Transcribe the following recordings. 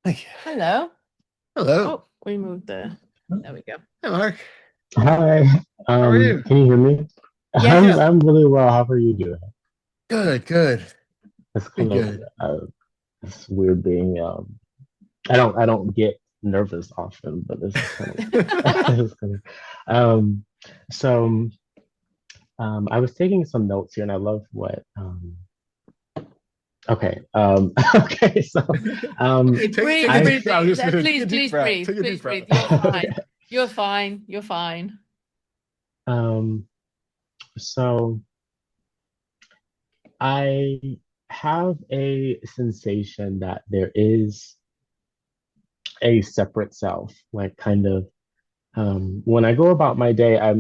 Hello. Hello. Oh, we moved the. There we go. Hey, Mark. Hi, How are you? can you hear me? I'm Yes. Yeah. I'm really well. How are you doing? Good, good. It's Pretty kind of good. it's weird being I don't get nervous often, but this is kind of this is kind of so I was taking some notes here and I love what okay okay so Okay, breathe, Take a I deep breathe. breath. I was just gonna take Please, a deep please breath. breathe. Take a deep Please breath. breathe. You're okay fine. You're fine. You're fine. um so I have a sensation that there is a separate self, like kind of when I go about my day, I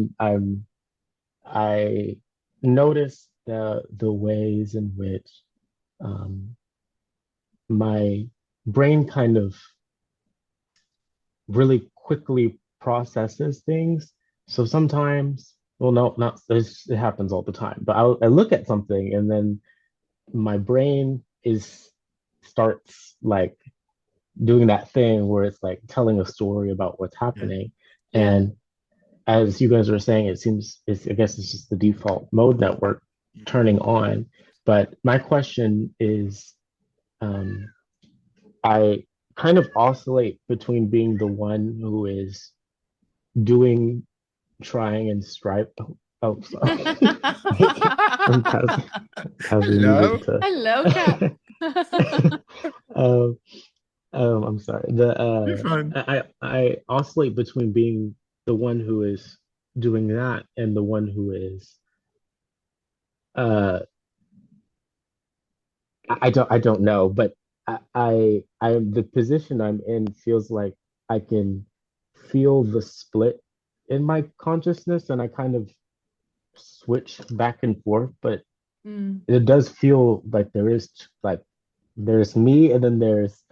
notice the ways in which um, my brain kind of really quickly processes things. So sometimes, well, no, not it happens all the time, but I look at something and then my brain is starts like doing that thing where it's like telling a story about what's Yeah. happening. Yeah. And as you guys were saying, it seems it's I guess it's just the default mode that we're turning on. But my question is, um, I kind of oscillate between being the one who is doing, trying, and strive. Oh, sorry. I'm causing Hello. music to. Hello, cat. um, I'm sorry. You're fine. I oscillate between being the one who is doing that and the one who is uh I don't know, but I the position I'm in feels like I can feel the split in my consciousness and I kind of switch back and forth, but Mm. it does feel like there is like there's me and then there's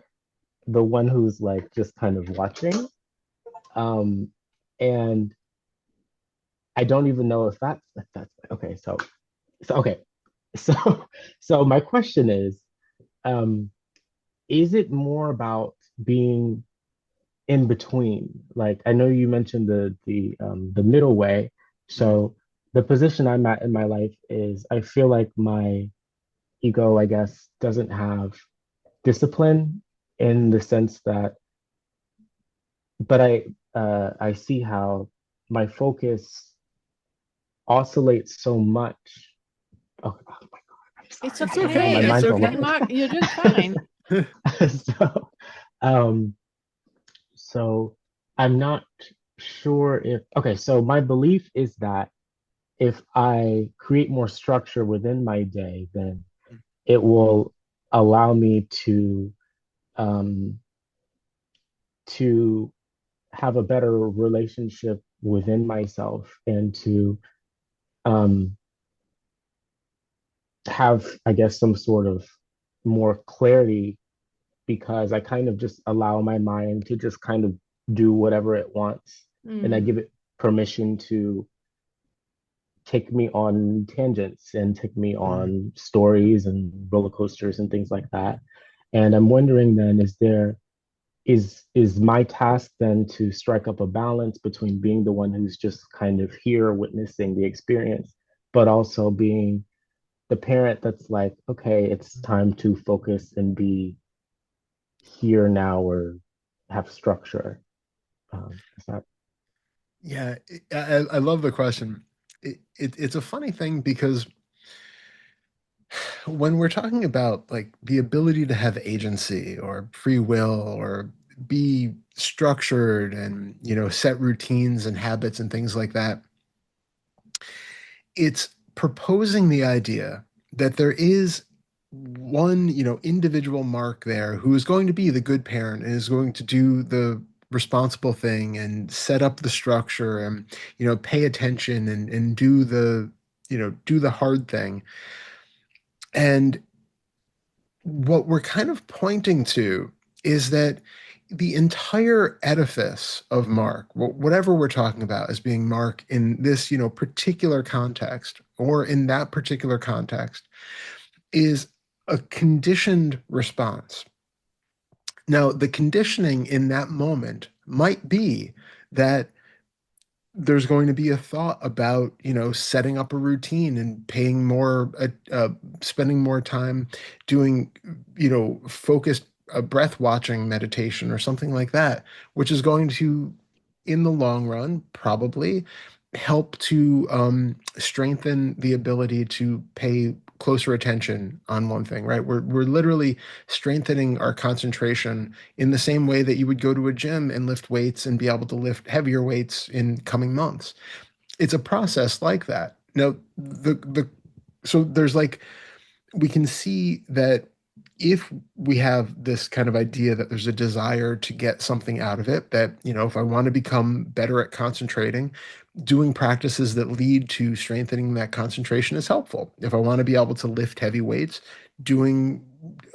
the one who's like just kind of watching. Um and I don't even know if that's okay. So okay. So so my question um, is it more about being in between? Like I know you mentioned the middle way. Mhm. So the position I'm at in my life is I feel like my ego, I guess, doesn't have discipline in the sense that, but I see how my focus oscillates so much. Oh my God, I'm It's It's sorry. okay. okay. My It's It's mind's all okay, over okay. the Mark. You're doing fine. place. So, um, so I'm not sure if, okay, so my belief is that if I create more structure within my day, then it will allow me um, to have a better relationship within myself and to um, have, I guess, some sort of more clarity because I kind of just allow my mind to just kind of do whatever it wants. And I Mm. give it permission to take me on tangents and take me Mhm. on stories and roller coasters and things like that. And I'm wondering then, is my task then to strike up a balance between being the one who's just kind of here witnessing the experience, but also being the parent that's like, okay, it's time to focus and be here now or have structure. Is that Yeah, I love the question. It's a funny thing because when we're talking about like the ability to have agency or free will or be structured and set routines and habits and things like that, it's proposing the idea that there is one individual Mark there who is going to be the good parent and is going to do the responsible thing and set up the structure and pay attention and do the hard thing. And what we're kind of pointing to is that the entire edifice of Mark, whatever we're talking about as being Mark in this, particular context or in that particular context, is a conditioned response. Now, the conditioning in that moment might be that there's going to be a thought about, setting up a routine and paying more, spending more time doing, focused breath watching meditation or something like that, which is going to, in the long run, probably help to strengthen the ability to pay closer attention on one thing, right? We're literally strengthening our concentration in the same way that you would go to a gym and lift weights and be able to lift heavier weights in coming months. It's a process like that. Now, so there's like we can see that if we have this kind of idea that there's a desire to get something out of it, that, if I want to become better at concentrating, doing practices that lead to strengthening that concentration is helpful. If I want to be able to lift heavy weights, doing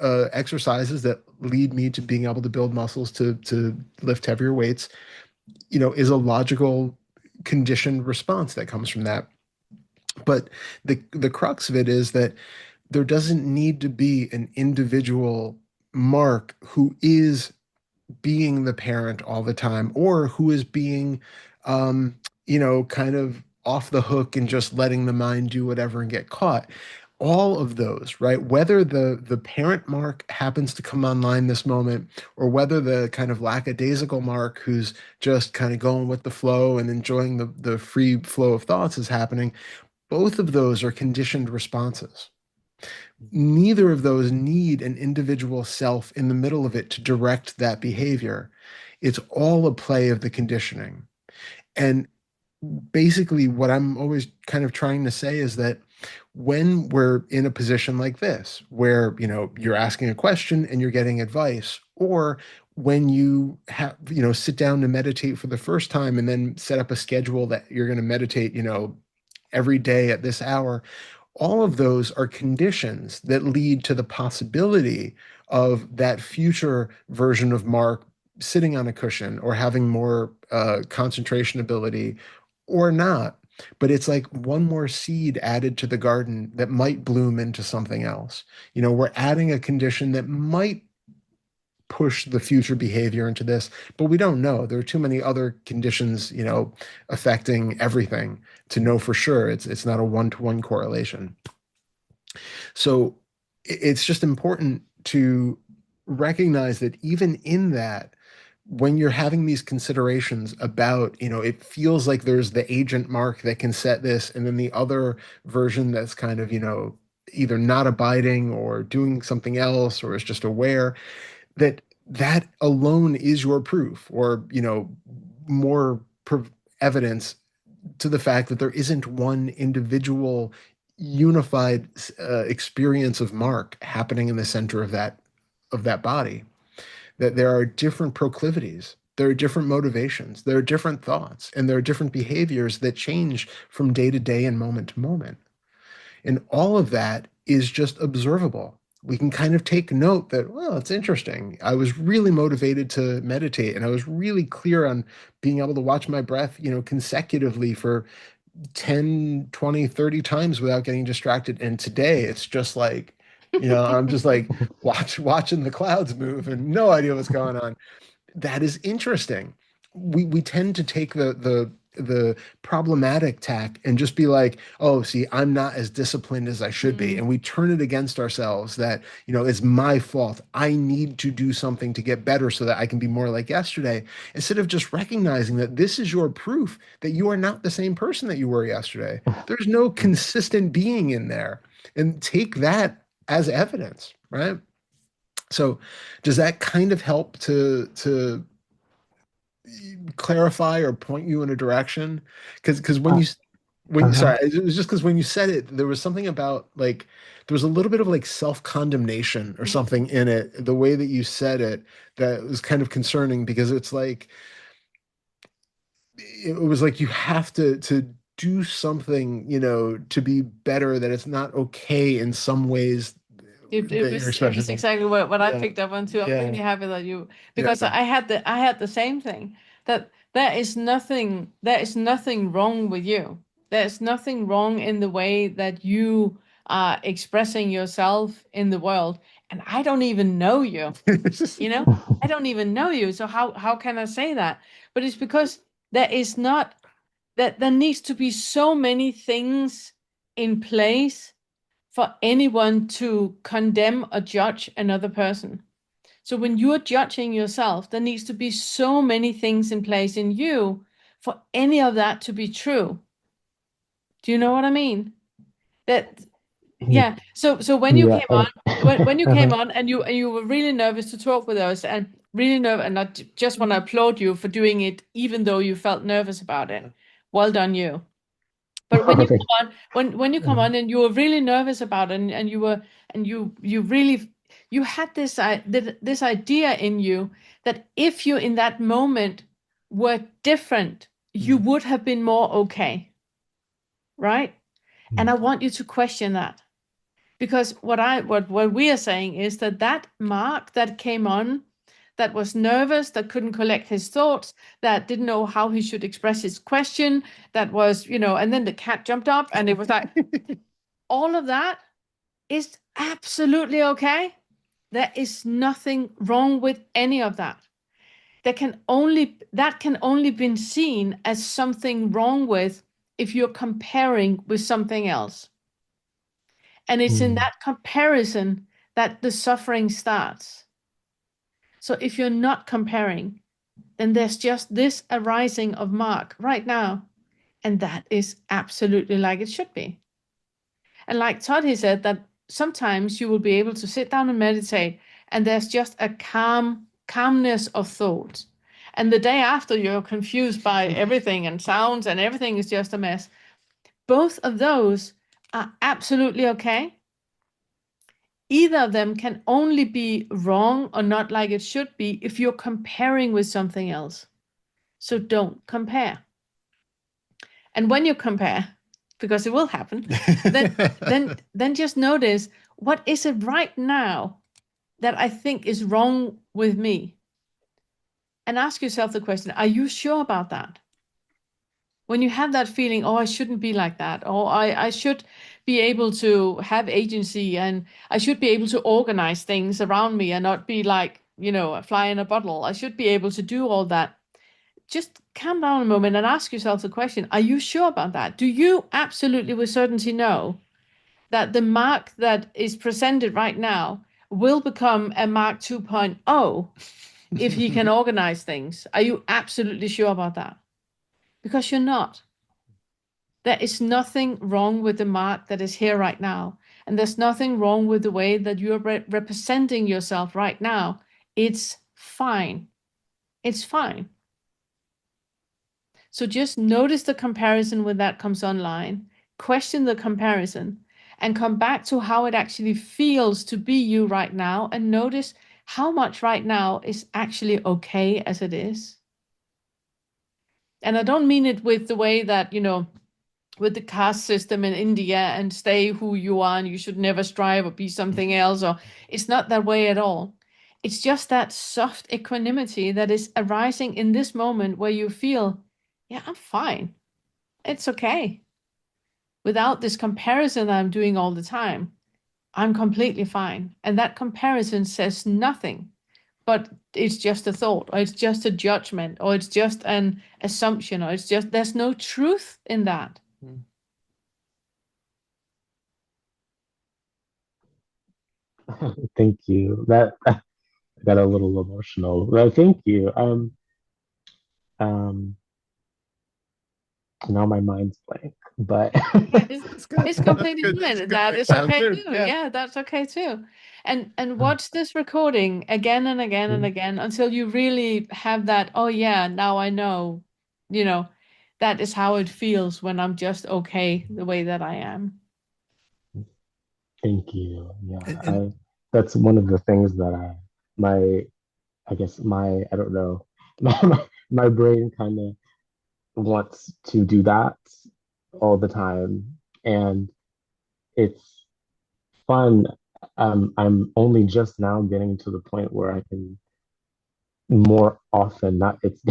exercises that lead me to being able to build muscles to lift heavier weights, is a logical conditioned response that comes from that. But the crux of it is that there doesn't need to be an individual Mark who is being the parent all the time or who is being kind of off the hook and just letting the mind do whatever and get caught. All of those, right? Whether the parent Mark happens to come online this moment, or whether the kind of lackadaisical Mark who's just kind of going with the flow and enjoying the free flow of thoughts is happening, both of those are conditioned responses. Neither of those need an individual self in the middle of it to direct that behavior. It's all a play of the conditioning. And basically, what I'm always kind of trying to say is that when we're in a position like this, where, you're asking a question and you're getting advice, or when you have, sit down to meditate for the first time and then set up a schedule that you're going to meditate, every day at this hour, all of those are conditions that lead to the possibility of that future version of Mark sitting on a cushion or having more concentration ability or not. But it's like one more seed added to the garden that might bloom into something else. We're adding a condition that might push the future behavior into this, but we don't know. There are too many other conditions, affecting everything to know for sure. It's not a one-to-one correlation. So it's just important to recognize that even in that, when you're having these considerations about, it feels like there's the agent Mark that can set this, and then the other version that's kind of, either not abiding or doing something else or is just aware, that alone is your proof, or more evidence to the fact that there isn't one individual unified experience of Mark happening in the center of that body. That there are different proclivities, there are different motivations, there are different thoughts, and there are different behaviors that change from day to day and moment to moment. And all of that is just observable. We can kind of take note that, well, it's interesting. I was really motivated to meditate and I was really clear on being able to watch my breath, consecutively for 10, 20, 30 times without getting distracted. And today it's just like, I'm just like watching the clouds move and no idea what's going on. That is interesting. We tend to take the problematic tack and just be like, oh, see, I'm not as disciplined as I should be. And we turn it against ourselves that, it's my fault. I need to do something to get better so that I can be more like yesterday, instead of just recognizing that this is your proof that you are not the same person that you were yesterday. There's no consistent being in there. And take that as evidence, right? So does that kind of help to clarify or point you in a direction? Because when Uh, uh-huh. sorry, it was just because when you said it, there was something about like there was a little bit of like self-condemnation or Mhm. something in it, the way that you said it, that was kind of concerning because it's like it was like you have to do something, to be better, that it's not okay in some ways that you're It was expressing. exactly what I Yeah, picked up on too. I'm yeah, really happy that you, because yeah. I had the same thing, that there is nothing wrong with you. There's nothing wrong in the way that you are expressing yourself in the world. and I don't even know you. You know, I don't even know you. So how can I say that? But it's because there is not that there needs to be so many things in place for anyone to condemn or judge another person. So when you're judging yourself, there needs to be so many things in place in you for any of that to be true. Do you know what I mean? That yeah. So when you Yeah. came on, when you came Uh-huh. on and you were really nervous to talk with us and really nervous, and I just want to applaud you for doing it, even though you felt nervous about it. Well done, you. But when you Okay. come on, when you come on and you were really nervous about it, and you were and you really you had this idea in you that if you in that moment were different, you would have been more okay, right? And I want you to question that. Because what we are saying is that that Mark that came on, that was nervous, that couldn't collect his thoughts, that didn't know how he should express his question, that was, and then the cat jumped up and it was like, all of that is absolutely okay. There is nothing wrong with any of that. That can only be seen as something wrong with if you're comparing with something else. And it's in that comparison that the suffering starts. So if you're not comparing, then there's just this arising of Mark right now. And that is absolutely like it should be. And like Todd, he said that sometimes you will be able to sit down and meditate, and there's just a calmness of thought. And the day after, you're confused by everything and sounds, and everything is just a mess. Both of those are absolutely okay. Either of them can only be wrong or not like it should be if you're comparing with something else. So don't compare. And when you compare, because it will happen, then just notice, what is it right now that I think is wrong with me? And ask yourself the question, are you sure about that? When you have that feeling, oh, I shouldn't be like that, or I should be able to have agency, and I should be able to organize things around me and not be like, a fly in a bottle. I should be able to do all that. Just calm down a moment and ask yourself the question, are you sure about that? Do you absolutely with certainty know that the Mark that is presented right now will become a Mark 2.0 if he can organize things? Are you absolutely sure about that? Because you're not. There is nothing wrong with the Mark that is here right now. And there's nothing wrong with the way that you're representing yourself right now. It's fine. It's fine. So just notice the comparison when that comes online, question the comparison, and come back to how it actually feels to be you right now, and notice how much right now is actually okay as it is. And I don't mean it with the way that, with the caste system in India and stay who you are and you should never strive or be something else, or it's not that way at all. It's just that soft equanimity that is arising in this moment where you feel, yeah, I'm fine. It's okay. Without this comparison that I'm doing all the time, I'm completely fine. And that comparison says nothing, but it's just a thought, or it's just a judgment, or it's just an assumption, or it's just, there's no truth in that. Thank you. That I got a little emotional. But thank you. Um, now my mind's blank, but It's good. It's That's completely good. That's a fine. good That way. is Sounds okay good. too. Yeah. Yeah, that's okay too. And watch this recording again and again and again until you really have that, oh yeah, now I know, you know, that is how it feels when I'm just okay the way that I am. thank you. Yeah, And that's one of the things that my I guess my I don't know my brain kind of wants to do that all the time, and it's fun. I'm only just now getting to the point where I can more often, not it's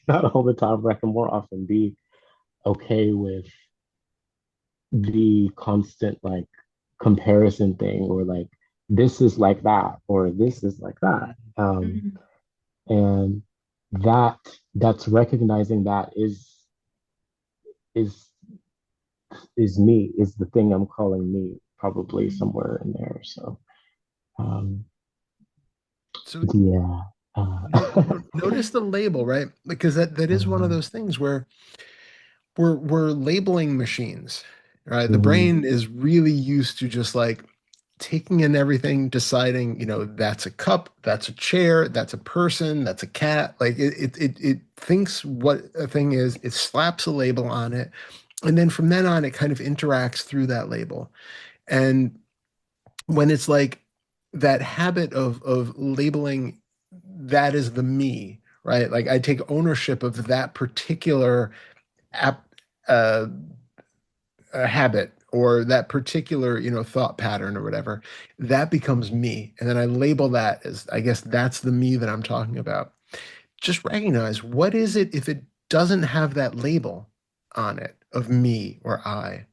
not all the time, but I can more often be okay with the constant like comparison thing, or like this is like that, or this is like that. Mhm. And that that's recognizing that is is me, is the thing I'm calling me, probably Mhm. somewhere in there. So um So yeah. notice the label, right? Because that is one of Mhm, those things where we're labeling machines, right? The mhm. brain is really used to just like taking in everything, deciding, that's a cup, that's a chair, that's a person, that's a cat. Like it thinks what a thing is, it slaps a label on it, and then from then on, it kind of interacts through that label. And when it's like that habit of labeling that is the me, right? Like I take ownership of that particular app, uh, a habit or that particular, thought pattern or whatever, that becomes me. And then I label that as, I guess that's the me that I'm talking about. Just recognize what is it if it doesn't have that label on it of me or I?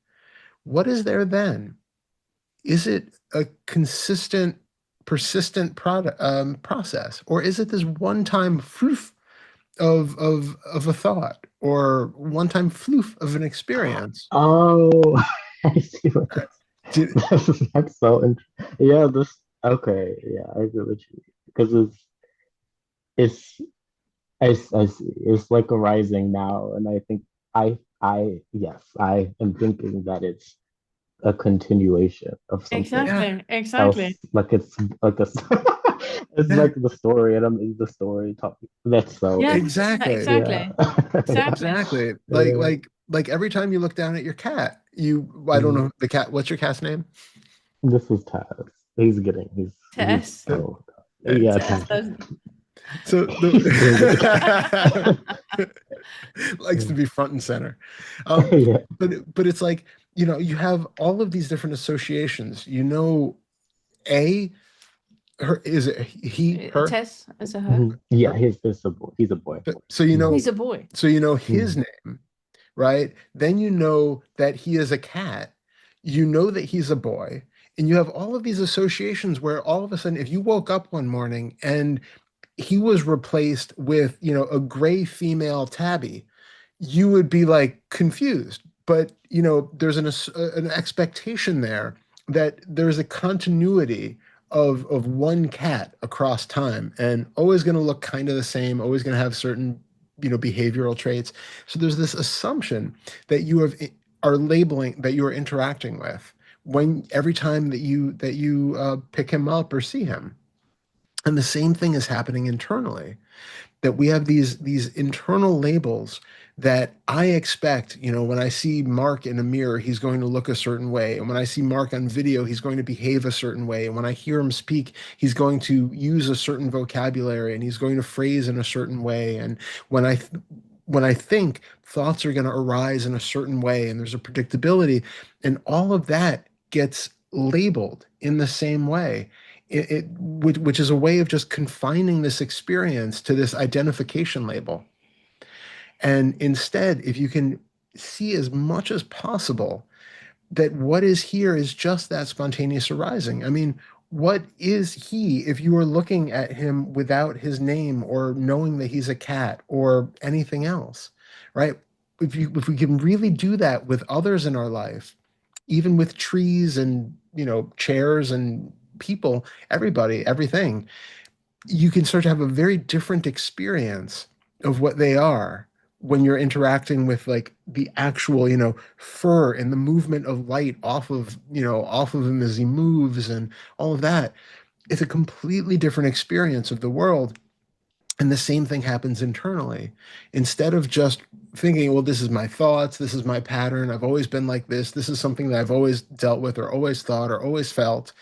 What is there then? Is it a consistent, persistent process, or is it this one-time floof of a thought, or one-time floof of an experience? Oh, I see what Uh, did- that's so interesting. Yeah, this okay. Yeah, I agree with you because it's I see. It's like arising now, and I think yes, I am thinking that it's a continuation of something yeah, Exactly, exactly. else. Like it's like a it's yeah, like the story, and I'm in the story topic. That's so Yes, interesting. exactly. Yeah, exactly, yeah, exactly. Exactly. Like yeah. like like every time you look down at your cat, I don't Mm. know the cat. What's your cat's name? This is Taz. He's Tess, The- oh God. Yeah, Tess Taz. doesn't. So He's doing the it. likes to be front and center. Yeah. But it's like, you have all of these different associations. A, her, is it he, her? Tess as a her. Mhm. Yeah, Her. he's a boy. He's a boy. So Mhm. He's a boy. his Mhm. name, right? Then you know that he is a cat. You know that he's a boy. And you have all of these associations where all of a sudden, if you woke up one morning and he was replaced with, a gray female tabby, you would be like confused. But, there's an expectation there that there's a continuity of one cat across time and always going to look kind of the same, always going to have certain, behavioral traits. So there's this assumption that are labeling, that you are interacting with when every time that you pick him up or see him. And the same thing is happening internally, that we have these internal labels that I expect, when I see Mark in a mirror, he's going to look a certain way. And when I see Mark on video, he's going to behave a certain way. And when I hear him speak, he's going to use a certain vocabulary and he's going to phrase in a certain way. And when I think, thoughts are going to arise in a certain way and there's a predictability, and all of that gets labeled in the same way, which is a way of just confining this experience to this identification label. And instead, if you can see as much as possible that what is here is just that spontaneous arising. I mean, what is he if you are looking at him without his name or knowing that he's a cat or anything else, right? If we can really do that with others in our life, even with trees and, chairs and people, everybody, everything, you can start to have a very different experience of what they are when you're interacting with like the actual, fur and the movement of light off of him as he moves and all of that. It's a completely different experience of the world. And the same thing happens internally. Instead of just thinking, well, this is my thoughts, this is my pattern, I've always been like this is something that I've always dealt with or always thought or always felt,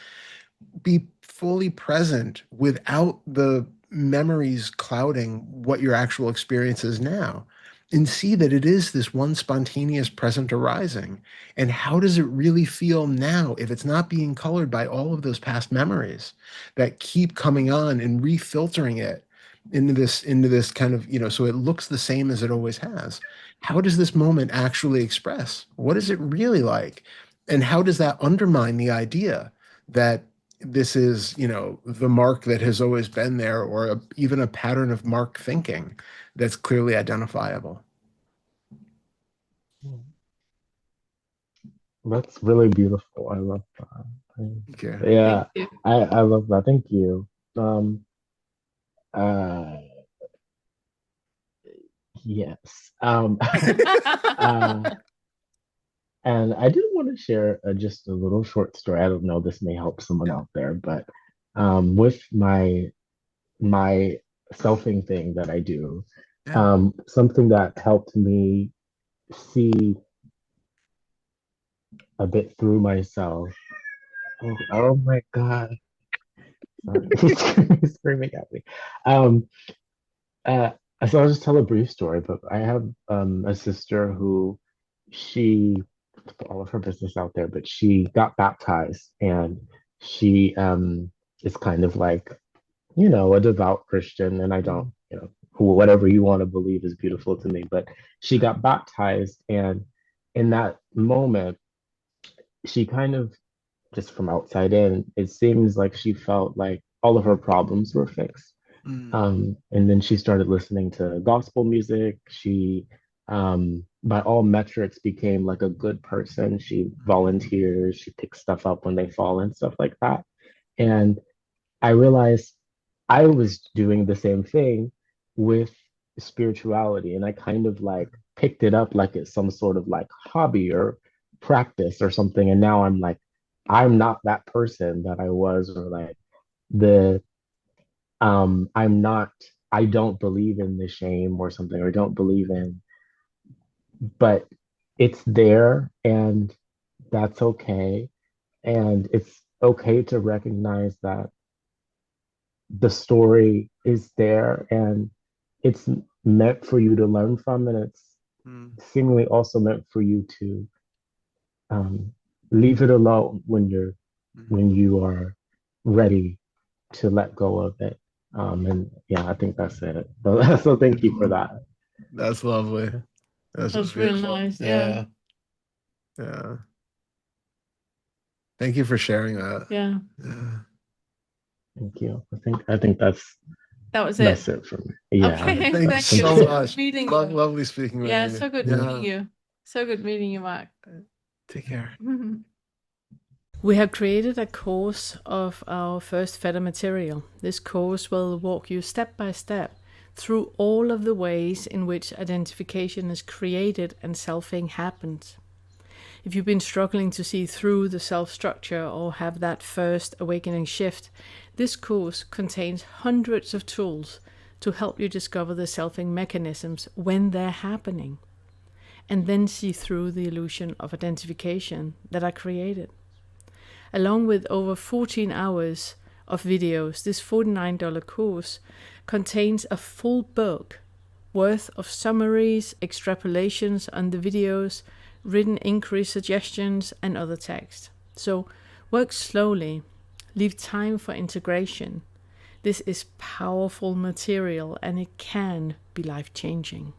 be fully present without the memories clouding what your actual experience is now, and see that it is this one spontaneous present arising. And how does it really feel now if it's not being colored by all of those past memories that keep coming on and refiltering it into this kind of, so it looks the same as it always has? How does this moment actually express? What is it really like? And how does that undermine the idea that this is, the mark that has always been there, or even a pattern of mark thinking that's clearly identifiable. That's really beautiful. I love that. Okay. Yeah, Thank you. I love that. Thank you. Uh, yes. Uh, and I did want to share just a little short story. I don't know, this may help someone Yeah. out there, but with my selfing thing that I do, Yeah. something that helped me see a bit through myself. Oh my God. Sorry. He's screaming at me. Um, uh, so I'll just tell a brief story, but I have a sister who she put all of her business out there, but she got baptized and she is kind of like, a devout Christian, and I don't, Mm. whatever you want to believe is beautiful to me, but she got baptized, and in that moment, she kind of, just from outside in, it seems like she felt like all of her problems were fixed. Mm. And then she started listening to gospel music. She, by all metrics, became like a good person. She volunteers, she picks stuff up when they fall and stuff like that. And I realized I was doing the same thing with spirituality, and I kind of like picked it up like it's some sort of like hobby or practice or something. And now I'm like, I'm not that person that I was, or like the I'm not, I don't believe in the shame or something, or don't believe in, but it's there and that's okay. And it's okay to recognize that the story is there and it's meant for you to learn from, and it's Mm. seemingly also meant for you to um, leave it alone when Mm. you are ready to let go of it. And yeah, I think that's it. So thank you for Beautiful. that. That's lovely. That's so That's real beautiful. nice. Yeah. Yeah. Yeah. Thank you for sharing that. Yeah. Yeah. Thank you. I think that's That was it. that's it for me. Yeah. Okay, Okay. thank you Thank you. Thank so So you. good much. meeting you. Lovely speaking with Yeah. you. So good Yeah. meeting Yeah. you. So good meeting you, Mark. Take care. We have created a course of our first Fetter material. This course will walk you step by step through all of the ways in which identification is created and selfing happens. If you've been struggling to see through the self structure or have that first awakening shift, this course contains hundreds of tools to help you discover the selfing mechanisms when they're happening, and then see through the illusion of identification that are created. Along with over 14 hours of videos, this $49 course contains a full book worth of summaries, extrapolations on the videos, written inquiry suggestions, and other text. So work slowly, leave time for integration. This is powerful material and it can be life-changing.